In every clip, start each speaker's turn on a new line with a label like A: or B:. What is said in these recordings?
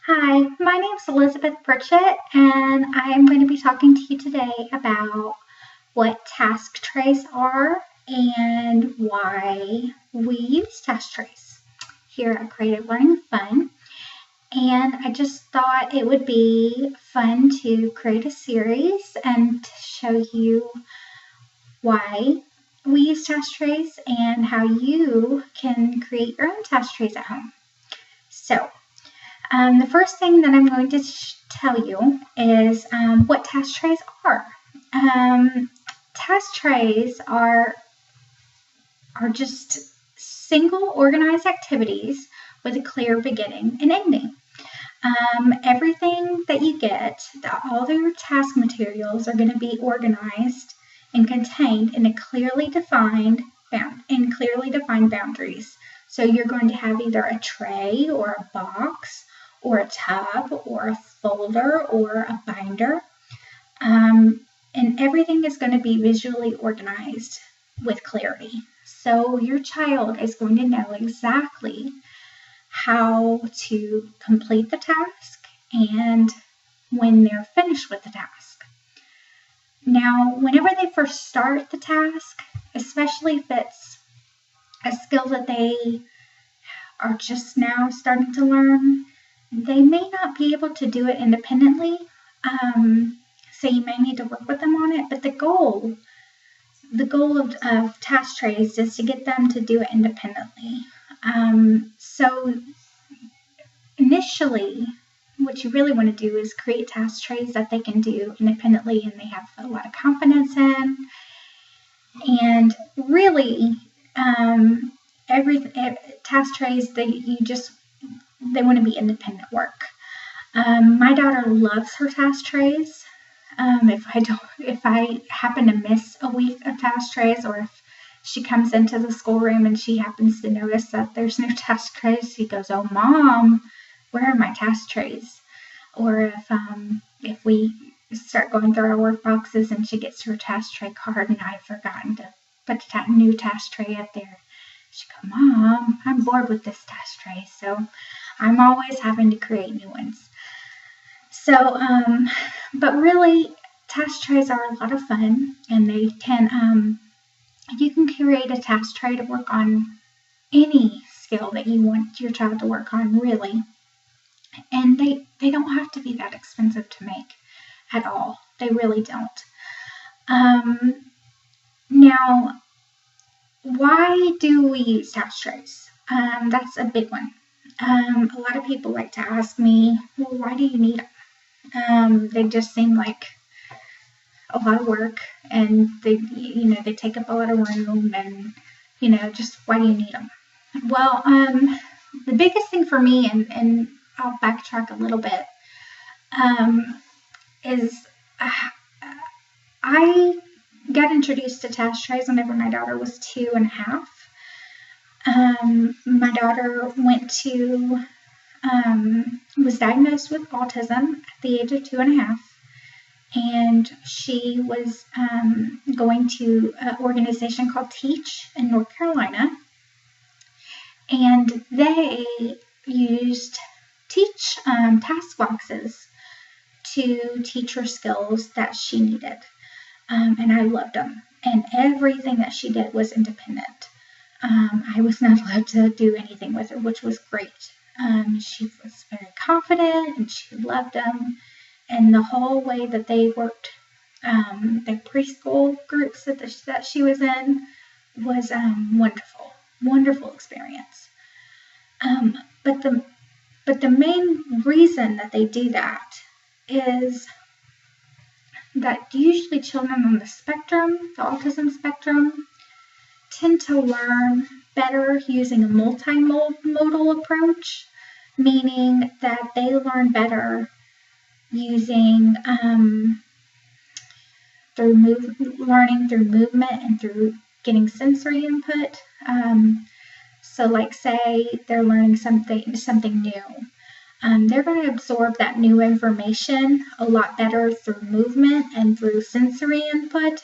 A: Hi, my name's Elizabeth Pritchett, and I am going to be talking to you today about what task trays are and why we use task trays here at Creative Learning Fun. And I just thought it would be fun to create a series and show you why we use task trays and how you can create your own task trays at home. The first thing that I'm going to tell you is what task trays are. Task trays are just single organized activities with a clear beginning and ending. Everything that you get, all your task materials are going to be organized and contained in clearly defined boundaries. So you're going to have either a tray or a box or a tub or a folder or a binder. And everything is going to be visually organized with clarity. So your child is going to know exactly how to complete the task and when they're finished with the task. Now, whenever they first start the task, especially if it's a skill that they are just now starting to learn, they may not be able to do it independently. So you may need to work with them on it, but the goal of task trays is to get them to do it independently. So initially, what you really want to do is create task trays that they can do independently and they have a lot of confidence in. And really, task trays, they want to be independent work. My daughter loves her task trays. If I happen to miss a week of task trays, or if she comes into the schoolroom and she happens to notice that there's no task trays, she goes, "Oh, Mom, where are my task trays?" Or if we start going through our work boxes and she gets her task tray card and I've forgotten to put the new task tray up there, she goes, "Mom, I'm bored with this task tray." So I'm always having to create new ones. So, but really, task trays are a lot of fun, and they can, you can create a task tray to work on any skill that you want your child to work on, really. And they don't have to be that expensive to make at all. They really don't. Now, why do we use task trays? That's a big one. A lot of people like to ask me, well, why do you need them? They just seem like a lot of work, and they take up a lot of room, and just why do you need them? Well, the biggest thing for me, and I'll backtrack a little bit, is I got introduced to task trays whenever my daughter was 2.5. My daughter was diagnosed with autism at the age of 2.5, and she was going to an organization called Teach in North Carolina, and they used Teach task boxes to teach her skills that she needed, and I loved them, and everything that she did was independent. I was not allowed to do anything with her, which was great. She was very confident and she loved them. And the whole way that they worked, the preschool groups that she was in was wonderful, wonderful experience. But the main reason that they do that is that usually children on the autism spectrum, tend to learn better using a multimodal approach, meaning that they learn better using learning through movement and through getting sensory input. So like say they're learning something new. They're going to absorb that new information a lot better through movement and through sensory input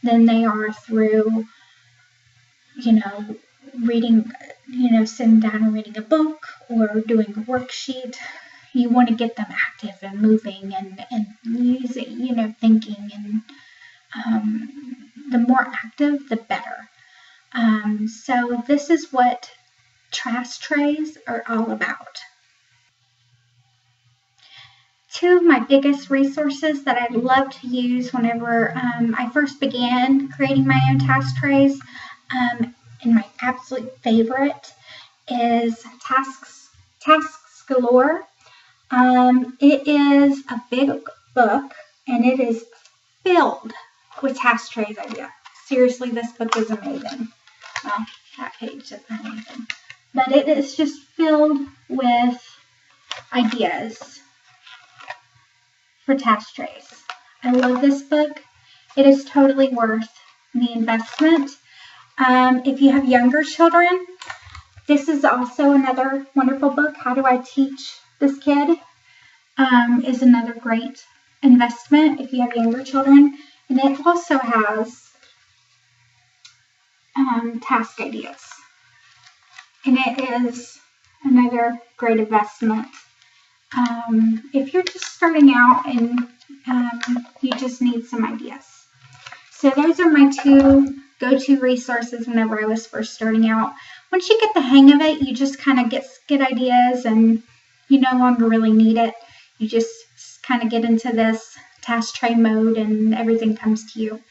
A: than they are through reading, sitting down and reading a book or doing a worksheet. you want to get them active and moving and using, thinking, and the more active, the better. So this is what task trays are all about. Two of my biggest resources that I love to use whenever I first began creating my own task trays, and my absolute favorite is Tasks Galore. It is a big book, and it is filled with task trays ideas. Seriously, this book is amazing. Well, that page isn't amazing, but it is just filled with ideas for task trays. I love this book. It is totally worth the investment. If you have younger children, this is also another wonderful book. How Do I Teach This Kid? Is another great investment if you have younger children. And it also has task ideas. And it is another great investment. If you're just starting out and you just need some ideas. So those are my two go-to resources whenever I was first starting out. Once you get the hang of it, you just kind of get ideas and you no longer really need it. You just kind of get into this task tray mode and everything comes to you.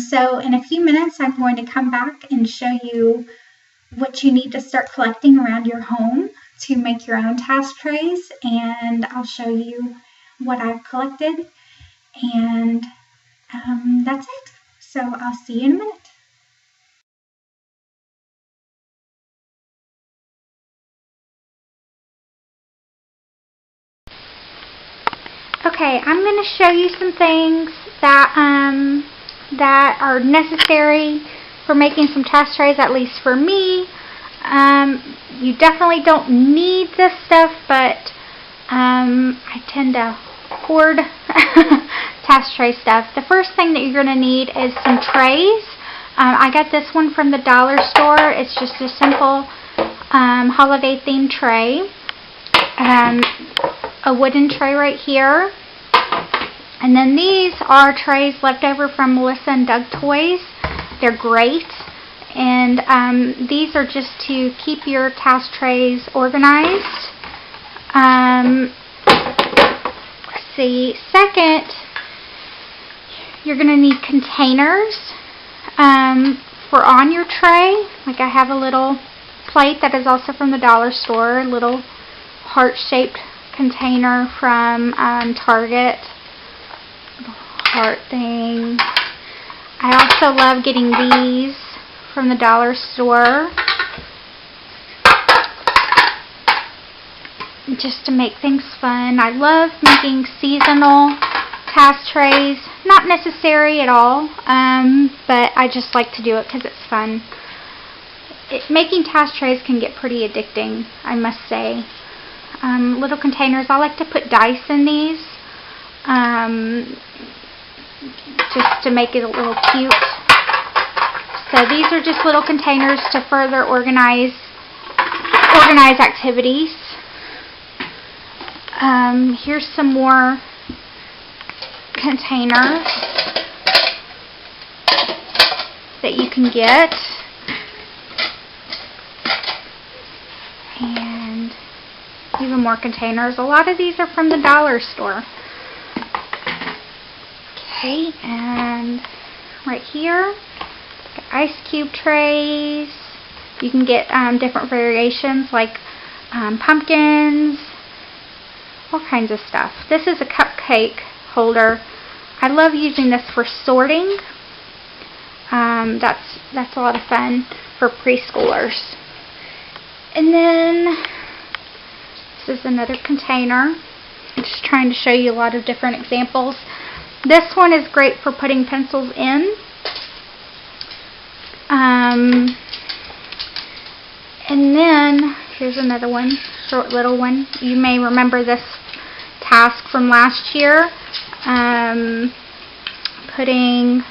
A: So in a few minutes, I'm going to come back and show you what you need to start collecting around your home to make your own task trays, and I'll show you what I've collected, and that's it. So I'll see you in a minute. Okay, I'm going to show you some things that that are necessary for making some task trays, at least for me. You definitely don't need this stuff, but I tend to hoard task tray stuff. The first thing that you're going to need is some trays. I got this one from the dollar store. It's just a simple holiday themed tray. A wooden tray right here. And then these are trays left over from Melissa and Doug Toys. They're great. And these are just to keep your task trays organized. Let's see. Second, you're going to need containers for on your tray. Like I have a little plate that is also from the dollar store, a little heart-shaped container from Target. Little heart thing. I also love getting these from the dollar store, just to make things fun. I love making seasonal task trays. Not necessary at all, but I just like to do it because it's fun. Making task trays can get pretty addicting, I must say. Little containers. I like to put dice in these, just to make it a little cute. So these are just little containers to further organize activities. Here's some more containers that you can get. And even more containers. A lot of these are from the dollar store. Okay, and right here, got ice cube trays. You can get different variations like pumpkins, all kinds of stuff. This is a cupcake holder. I love using this for sorting. That's a lot of fun for preschoolers. And then this is another container. I'm just trying to show you a lot of different examples. This one is great for putting pencils in. And then here's another one, short little one. You may remember this task from last year. Putting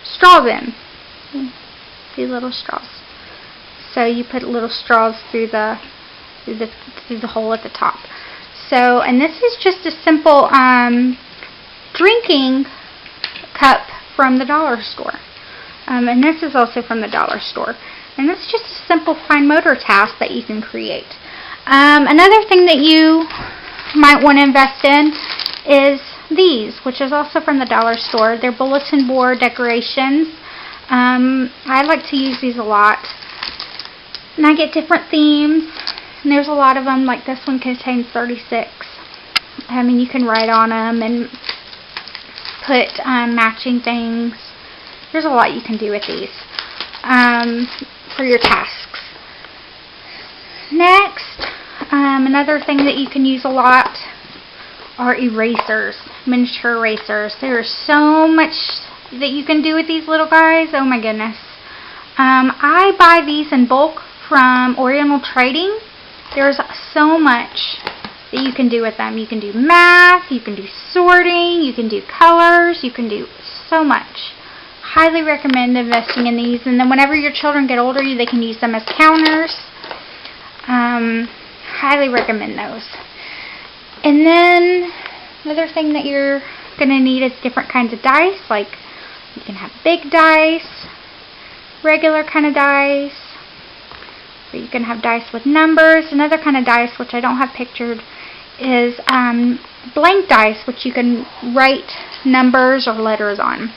A: straws in. See little straws. So you put little straws through the hole at the top. So, and this is just a simple drinking cup from the dollar store. And this is also from the dollar store. And this is just a simple fine motor task that you can create. Another thing that you might want to invest in is these, which is also from the dollar store. They're bulletin board decorations. I like to use these a lot. And I get different themes. And there's a lot of them, like this one contains 36. I mean, you can write on them and put matching things. There's a lot you can do with these for your tasks. Next, another thing that you can use a lot are erasers, miniature erasers. There's so much that you can do with these little guys. Oh my goodness. I buy these in bulk from Oriental Trading. There's so much that you can do with them. You can do math, you can do sorting, you can do colors, you can do so much. Highly recommend investing in these, and then whenever your children get older, they can use them as counters. Highly recommend those. And then another thing that you're going to need is different kinds of dice. Like you can have big dice, regular kind of dice, or you can have dice with numbers. Another kind of dice, which I don't have pictured, is blank dice, which you can write numbers or letters on.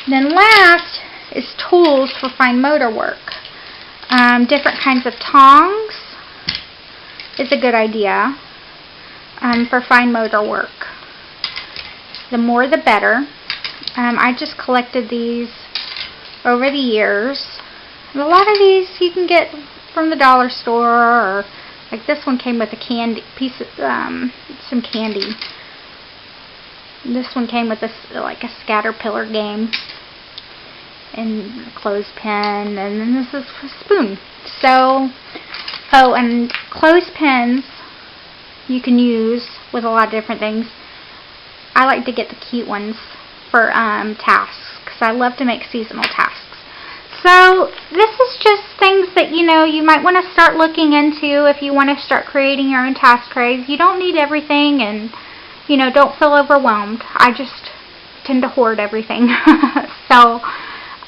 A: Then last is tools for fine motor work. Different kinds of tongs is a good idea for fine motor work. The more the better. I just collected these over the years. And a lot of these you can get from the dollar store, or like this one came with a candy piece of some candy. This one came with like a Scatterpillar game and a clothespin, and then this is a spoon. So, oh, and clothespins you can use with a lot of different things. I like to get the cute ones for tasks, because I love to make seasonal tasks. So this is just things that you might want to start looking into if you want to start creating your own task trays. You don't need everything, and don't feel overwhelmed. I just tend to hoard everything. So,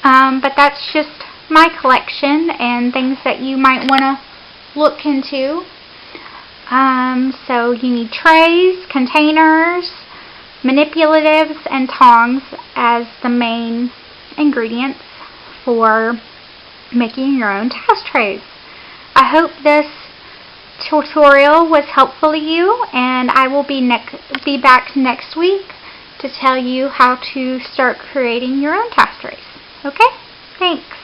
A: but that's just my collection and things that you might want to look into. So you need trays, containers, manipulatives, and tongs as the main ingredients for making your own task trays. I hope this tutorial was helpful to you, and I will be back next week to tell you how to start creating your own task trays. Okay? Thanks.